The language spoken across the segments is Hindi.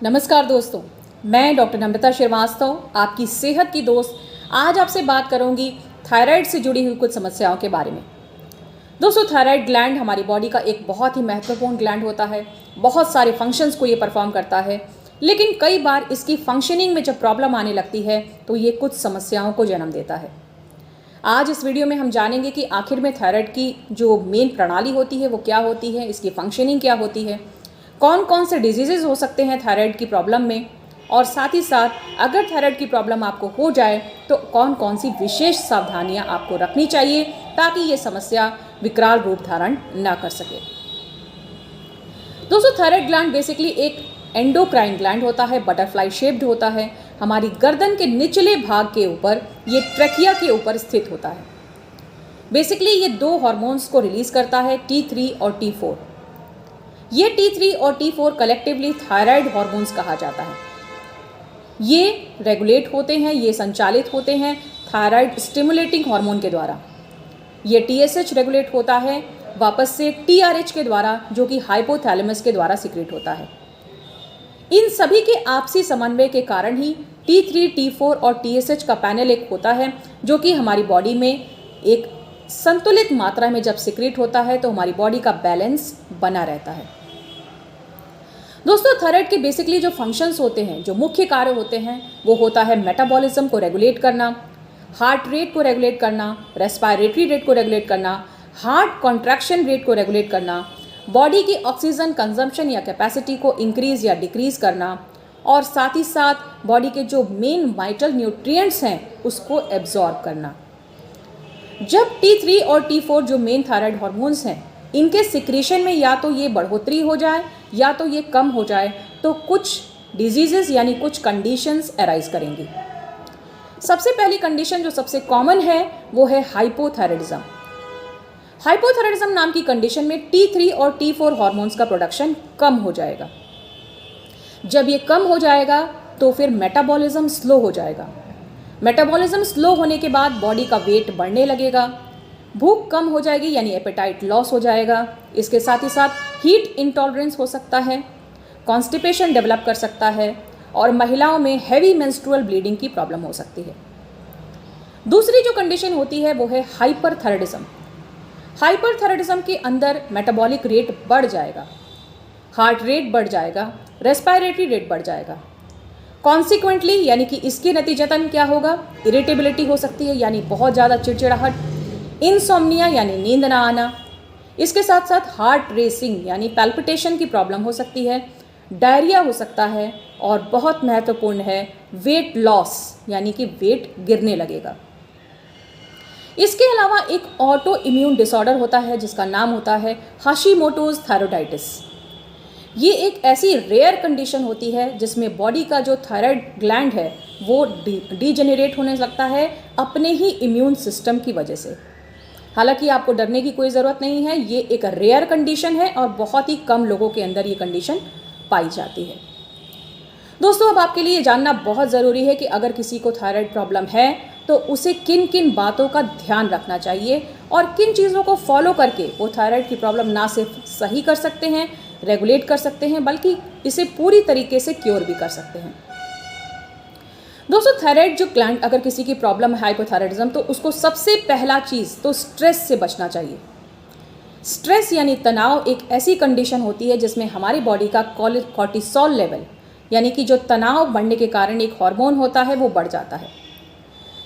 नमस्कार दोस्तों, मैं डॉक्टर नम्रता श्रीवास्तव, आपकी सेहत की दोस्त। आज आपसे बात करूंगी थायराइड से जुड़ी हुई कुछ समस्याओं के बारे में। दोस्तों, थायराइड ग्लैंड हमारी बॉडी का एक बहुत ही महत्वपूर्ण ग्लैंड होता है। बहुत सारे फंक्शंस को ये परफॉर्म करता है, लेकिन कई बार इसकी फंक्शनिंग में जब प्रॉब्लम आने लगती है तो ये कुछ समस्याओं को जन्म देता है। आज इस वीडियो में हम जानेंगे कि आखिर में थायराइड की जो मेन प्रणाली होती है वो क्या होती है, इसकी फंक्शनिंग क्या होती है, कौन कौन से डिजीजेज हो सकते हैं थायराइड की प्रॉब्लम में, और साथ ही साथ अगर थायराइड की प्रॉब्लम आपको हो जाए तो कौन कौन सी विशेष सावधानियां आपको रखनी चाहिए ताकि ये समस्या विकराल रूप धारण ना कर सके। दोस्तों, थायराइड ग्लैंड बेसिकली एक एंडोक्राइन ग्लैंड होता है, बटरफ्लाई शेप्ड होता है। हमारी गर्दन के निचले भाग के ऊपर, ये ट्रैकिया के ऊपर स्थित होता है। बेसिकली ये दो हार्मोन्स को रिलीज करता है, T3 और T4। ये T3 और T4 कलेक्टिवली थायराइड हार्मोन्स कहा जाता है। ये रेगुलेट होते हैं, ये संचालित होते हैं थायराइड स्टिमुलेटिंग हार्मोन के द्वारा। ये TSH रेगुलेट होता है वापस से TRH के द्वारा, जो कि हाइपोथैलेमस के द्वारा सीक्रेट होता है। इन सभी के आपसी समन्वय के कारण ही T3, T4 और TSH का पैनल एक होता है, जो कि हमारी बॉडी में एक संतुलित मात्रा में जब सीक्रेट होता है तो हमारी बॉडी का बैलेंस बना रहता है। दोस्तों, थायराइड के बेसिकली जो फंक्शंस होते हैं, जो मुख्य कार्य होते हैं, वो होता है मेटाबॉलिज्म को रेगुलेट करना, हार्ट रेट को रेगुलेट करना, रेस्पिरेटरी रेट को रेगुलेट करना, हार्ट कॉन्ट्रैक्शन रेट को रेगुलेट करना, बॉडी की ऑक्सीजन कंजम्पशन या कैपेसिटी को इंक्रीज या डिक्रीज करना, और साथ ही साथ बॉडी के जो मेन वाइटल न्यूट्रिएंट्स हैं उसको एब्जॉर्ब करना। जब T3 और T4 जो मेन थायराइड हार्मोन्स हैं, इनके सिक्रीशन में या तो ये बढ़ोतरी हो जाए या तो ये कम हो जाए तो कुछ डिजीजेस यानी कुछ कंडीशंस अराइज करेंगी। सबसे पहली कंडीशन जो सबसे कॉमन है वो है हाइपोथायराइडिज्म। हाइपोथायराइडिज्म नाम की कंडीशन में T3 और T4 हार्मोन्स का प्रोडक्शन कम हो जाएगा। जब ये कम हो जाएगा तो फिर मेटाबॉलिज्म स्लो हो जाएगा। मेटाबॉलिज्म स्लो होने के बाद बॉडी का वेट बढ़ने लगेगा, भूख कम हो जाएगी यानी एपेटाइट लॉस हो जाएगा। इसके साथ ही साथ हीट इंटॉलरेंस हो सकता है, कॉन्स्टिपेशन डेवलप कर सकता है, और महिलाओं में हैवी मेंस्ट्रुअल ब्लीडिंग की प्रॉब्लम हो सकती है। दूसरी जो कंडीशन होती है वो है हाइपरथायराइडिज्म। हाइपरथायराइडिज्म के अंदर मेटाबॉलिक रेट बढ़ जाएगा, हार्ट रेट बढ़ जाएगा, रेस्पिरेटरी रेट बढ़ जाएगा। कॉन्सिक्वेंटली यानी कि इसके नतीजतन क्या होगा, इरिटेबिलिटी हो सकती है यानी बहुत ज़्यादा चिड़चिड़ाहट, इंसोम्निया यानी नींद ना आना। इसके साथ साथ हार्ट रेसिंग यानी पैल्पिटेशन की प्रॉब्लम हो सकती है, डायरिया हो सकता है, और बहुत महत्वपूर्ण है वेट लॉस यानी कि वेट गिरने लगेगा। इसके अलावा एक ऑटो इम्यून डिसऑर्डर होता है जिसका नाम होता है हाशिमोटोज थायराइडाइटिस। ये एक ऐसी रेयर कंडीशन होती है जिसमें बॉडी का जो थायराइड ग्लैंड है वो डीजेनरेट होने लगता है अपने ही इम्यून सिस्टम की वजह से। हालांकि आपको डरने की कोई ज़रूरत नहीं है, ये एक रेयर कंडीशन है और बहुत ही कम लोगों के अंदर ये कंडीशन पाई जाती है। दोस्तों, अब आपके लिए जानना बहुत ज़रूरी है कि अगर किसी को थायराइड प्रॉब्लम है तो उसे किन किन बातों का ध्यान रखना चाहिए और किन चीज़ों को फॉलो करके वो थायराइड की प्रॉब्लम ना सिर्फ सही कर सकते हैं, रेगुलेट कर सकते हैं, बल्कि इसे पूरी तरीके से क्योर भी कर सकते हैं। दोस्तों, थायराइड जो ग्लैंड अगर किसी की प्रॉब्लम है हाइपोथायराइडिज्म, तो उसको सबसे पहला चीज़ तो स्ट्रेस से बचना चाहिए। स्ट्रेस यानी तनाव एक ऐसी कंडीशन होती है जिसमें हमारी बॉडी का कॉर्टिसोल लेवल यानी कि जो तनाव बढ़ने के कारण एक हार्मोन होता है वो बढ़ जाता है।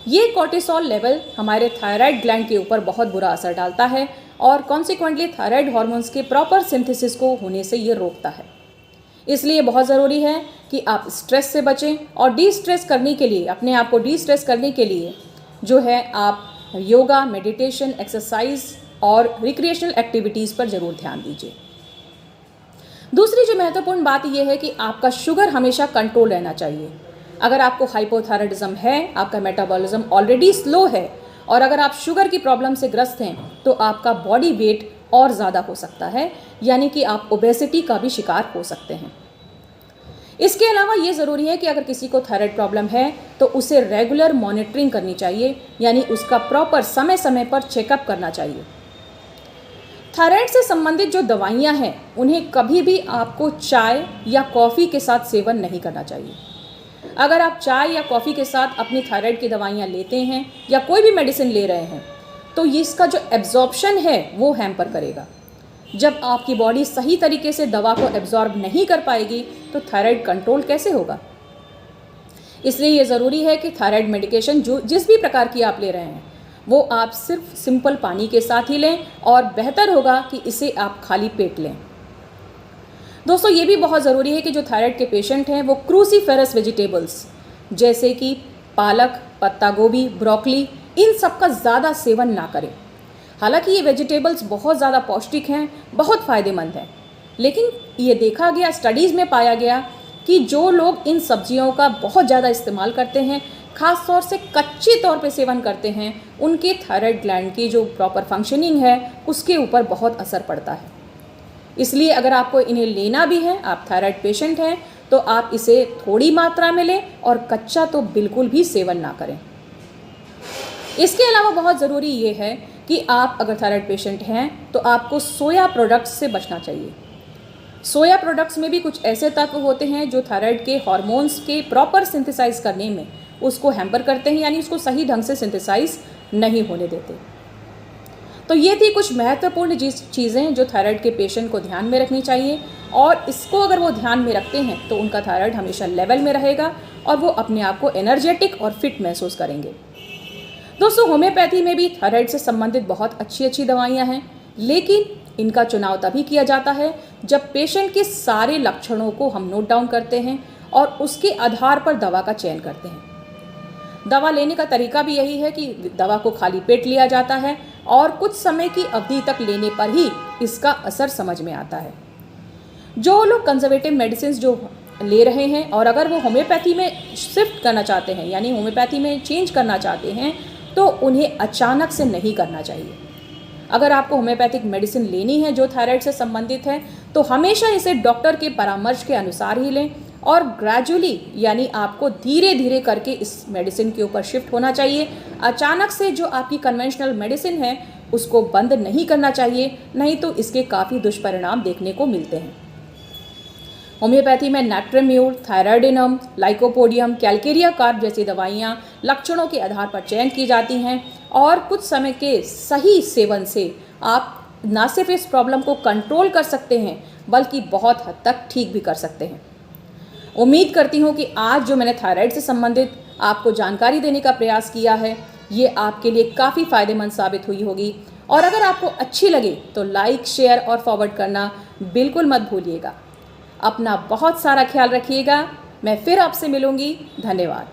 ये कॉर्टिसोल लेवल हमारे थायराइड ग्लैंड के ऊपर बहुत बुरा असर डालता है और कॉन्सिक्वेंटली थायराइड हार्मोन्स के प्रॉपर सिंथेसिस को होने से ये रोकता है। इसलिए बहुत ज़रूरी है कि आप स्ट्रेस से बचें, और डी स्ट्रेस करने के लिए, अपने आप को डी स्ट्रेस करने के लिए जो है आप योगा, मेडिटेशन, एक्सरसाइज और रिक्रिएशनल एक्टिविटीज़ पर ज़रूर ध्यान दीजिए। दूसरी जो महत्वपूर्ण बात यह है कि आपका शुगर हमेशा कंट्रोल रहना चाहिए। अगर आपको हाइपोथायराइडिज्म है, आपका मेटाबॉलिज्म ऑलरेडी स्लो है और अगर आप शुगर की प्रॉब्लम से ग्रस्त हैं तो आपका बॉडी वेट और ज़्यादा हो सकता है, यानी कि आप ओबेसिटी का भी शिकार हो सकते हैं। इसके अलावा ये ज़रूरी है कि अगर किसी को थायराइड प्रॉब्लम है तो उसे रेगुलर मॉनिटरिंग करनी चाहिए, यानी उसका प्रॉपर समय समय पर चेकअप करना चाहिए। थायराइड से संबंधित जो दवाइयाँ हैं उन्हें कभी भी आपको चाय या कॉफ़ी के साथ सेवन नहीं करना चाहिए। अगर आप चाय या कॉफ़ी के साथ अपनी थायराइड की दवाइयाँ लेते हैं या कोई भी मेडिसिन ले रहे हैं तो इसका जो एब्जॉर्प्शन है वो हैम्पर करेगा। जब आपकी बॉडी सही तरीके से दवा को एब्जॉर्ब नहीं कर पाएगी तो थायराइड कंट्रोल कैसे होगा। इसलिए ये ज़रूरी है कि थायराइड मेडिकेशन जो जिस भी प्रकार की आप ले रहे हैं वो आप सिर्फ सिंपल पानी के साथ ही लें और बेहतर होगा कि इसे आप खाली पेट लें। दोस्तों ये भी बहुत ज़रूरी है कि जो थायराइड के पेशेंट हैं वो क्रूसीफेरस वेजिटेबल्स जैसे कि पालक, पत्ता गोभी, ब्रोकली, इन सब का ज़्यादा सेवन ना करें। हालांकि ये वेजिटेबल्स बहुत ज़्यादा पौष्टिक हैं, बहुत फ़ायदेमंद हैं, लेकिन ये देखा गया, स्टडीज़ में पाया गया कि जो लोग इन सब्जियों का बहुत ज़्यादा इस्तेमाल करते हैं, ख़ास तौर से कच्चे तौर पे सेवन करते हैं, उनके थायराइड ग्लैंड की जो प्रॉपर फंक्शनिंग है उसके ऊपर बहुत असर पड़ता है। इसलिए अगर आपको इन्हें लेना भी है, आप थायराइड पेशेंट हैं, तो आप इसे थोड़ी मात्रा में लें और कच्चा तो बिल्कुल भी सेवन ना करें। इसके अलावा बहुत ज़रूरी ये है कि आप अगर थायराइड पेशेंट हैं तो आपको सोया प्रोडक्ट्स से बचना चाहिए। सोया प्रोडक्ट्स में भी कुछ ऐसे तत्व होते हैं जो थायराइड के हार्मोन्स के प्रॉपर सिंथेसाइज करने में उसको हैम्पर करते हैं, यानी उसको सही ढंग से सिंथेसाइज नहीं होने देते। तो ये थी कुछ महत्वपूर्ण चीज़ें जो थायराइड के पेशेंट को ध्यान में रखनी चाहिए, और इसको अगर वो ध्यान में रखते हैं तो उनका थायराइड हमेशा लेवल में रहेगा और वो अपने आप को एनर्जेटिक और फिट महसूस करेंगे। दोस्तों होम्योपैथी में भी थायराइड से संबंधित बहुत अच्छी दवाइयाँ हैं, लेकिन इनका चुनाव तभी किया जाता है जब पेशेंट के सारे लक्षणों को हम नोट डाउन करते हैं और उसके आधार पर दवा का चयन करते हैं। दवा लेने का तरीका भी यही है कि दवा को खाली पेट लिया जाता है और कुछ समय की अवधि तक लेने पर ही इसका असर समझ में आता है। जो लोग कंजर्वेटिव मेडिसिन जो ले रहे हैं और अगर वो होम्योपैथी में शिफ्ट करना चाहते हैं, यानी होम्योपैथी में चेंज करना चाहते हैं, तो उन्हें अचानक से नहीं करना चाहिए। अगर आपको होम्योपैथिक मेडिसिन लेनी है जो थायराइड से संबंधित है तो हमेशा इसे डॉक्टर के परामर्श के अनुसार ही लें और ग्रेजुअली, यानी आपको धीरे धीरे करके इस मेडिसिन के ऊपर शिफ्ट होना चाहिए। अचानक से जो आपकी कन्वेंशनल मेडिसिन है उसको बंद नहीं करना चाहिए, नहीं तो इसके काफ़ी दुष्परिणाम देखने को मिलते हैं। होम्योपैथी में नैट्रेम्यूल, थायराइडिनम, लाइकोपोडियम, कैल्केरिया कार्ब जैसी दवाइयाँ लक्षणों के आधार पर चयन की जाती हैं और कुछ समय के सही सेवन से आप न सिर्फ इस प्रॉब्लम को कंट्रोल कर सकते हैं बल्कि बहुत हद तक ठीक भी कर सकते हैं। उम्मीद करती हूँ कि आज जो मैंने थायराइड से संबंधित आपको जानकारी देने का प्रयास किया है ये आपके लिए काफ़ी फ़ायदेमंद साबित हुई होगी, और अगर आपको अच्छी लगे तो लाइक, शेयर और फॉरवर्ड करना बिल्कुल मत भूलिएगा। अपना बहुत सारा ख्याल रखिएगा। मैं फिर आपसे मिलूँगी। धन्यवाद।